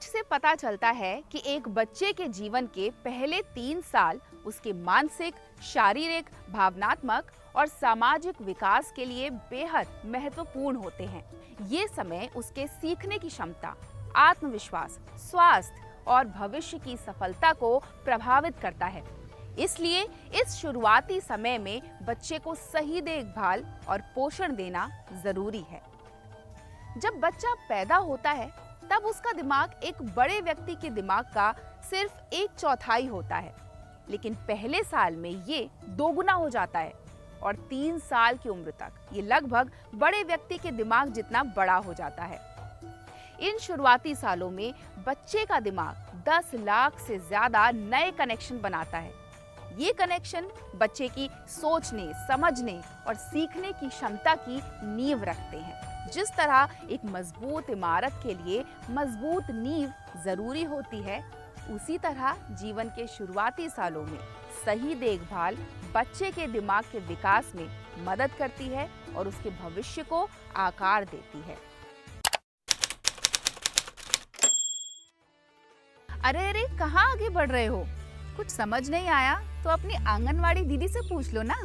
Research से पता चलता है कि एक बच्चे के जीवन के पहले 3 साल उसके मानसिक, शारीरिक, भावनात्मक और सामाजिक विकास के लिए बेहद महत्वपूर्ण होते हैं। ये समय उसके सीखने की क्षमता, आत्मविश्वास, स्वास्थ्य और भविष्य की सफलता को प्रभावित करता है। इसलिए इस शुरुआती समय में बच्चे को सही देखभाल और पोषण देना जरूरी है। जब बच्चा पैदा होता है तब उसका दिमाग एक बड़े व्यक्ति के दिमाग का सिर्फ 1/4 होता है, लेकिन पहले साल में ये दोगुना हो जाता है और 3 साल की उम्र तक ये लगभग बड़े व्यक्ति के दिमाग जितना बड़ा हो जाता है। इन शुरुआती सालों में बच्चे का दिमाग 10 लाख से ज्यादा नए कनेक्शन बनाता है। ये कनेक्शन बच्चे की सोचने, समझने और सीखने की क्षमता की नींव रखते हैं। जिस तरह एक मजबूत इमारत के लिए मजबूत नींव जरूरी होती है, उसी तरह जीवन के शुरुआती सालों में सही देखभाल बच्चे के दिमाग के विकास में मदद करती है और उसके भविष्य को आकार देती है। अरे कहाँ आगे बढ़ रहे हो? कुछ समझ नहीं आया तो अपनी आंगनवाड़ी दीदी से पूछ लो ना।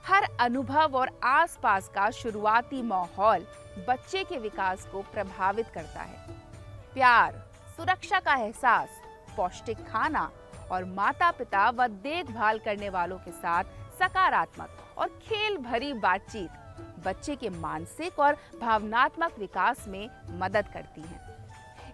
हर अनुभव और आसपास का शुरुआती माहौल बच्चे के विकास को प्रभावित करता है। प्यार, सुरक्षा का एहसास, पौष्टिक खाना और माता-पिता व देखभाल करने वालों के साथ सकारात्मक और खेल भरी बातचीत बच्चे के मानसिक और भावनात्मक विकास में मदद करती है।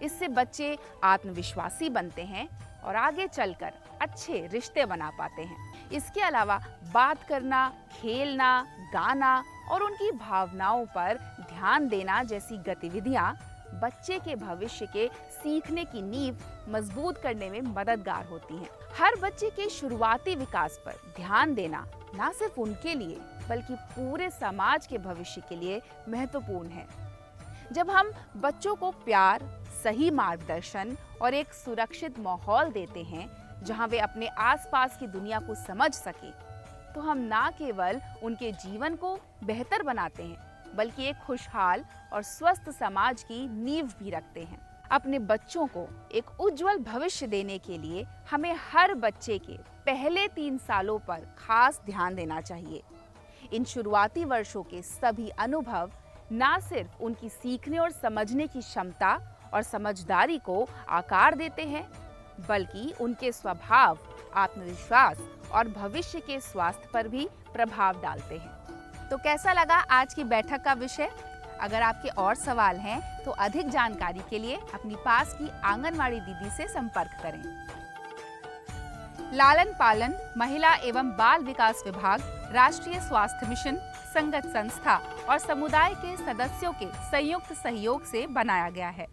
इससे बच्चे आत्मविश्वासी बनते हैं और आगे चलकर अच्छे रिश्ते बना पाते हैं। इसके अलावा बात करना, खेलना, गाना और उनकी भावनाओं पर ध्यान देना जैसी गतिविधियां बच्चे के भविष्य के सीखने की नींव मजबूत करने में मददगार होती हैं। हर बच्चे के शुरुआती विकास पर ध्यान देना न सिर्फ उनके लिए बल्कि पूरे समाज के भविष्य के लिए महत्वपूर्ण है। जब हम बच्चों को प्यार, सही मार्गदर्शन और एक सुरक्षित माहौल देते हैं जहां वे अपने आसपास की दुनिया को समझ सके, तो हम न केवल उनके जीवन को बेहतर बनाते हैं बल्कि एक खुशहाल और स्वस्थ समाज की नींव भी रखते हैं। अपने बच्चों को एक उज्जवल भविष्य देने के लिए हमें हर बच्चे के पहले 3 सालों पर खास ध्यान देना चाहिए। इन शुरुआती वर्षों के सभी अनुभव न सिर्फ उनकी सीखने और समझने की क्षमता और समझदारी को आकार देते हैं, बल्कि उनके स्वभाव, आत्मविश्वास और भविष्य के स्वास्थ्य पर भी प्रभाव डालते हैं। तो कैसा लगा आज की बैठक का विषय? अगर आपके और सवाल हैं तो अधिक जानकारी के लिए अपनी पास की आंगनवाड़ी दीदी से संपर्क करें। लालन पालन, महिला एवं बाल विकास विभाग, राष्ट्रीय स्वास्थ्य मिशन, संगत संस्था और समुदाय के सदस्यों के संयुक्त सहयोग से बनाया गया है।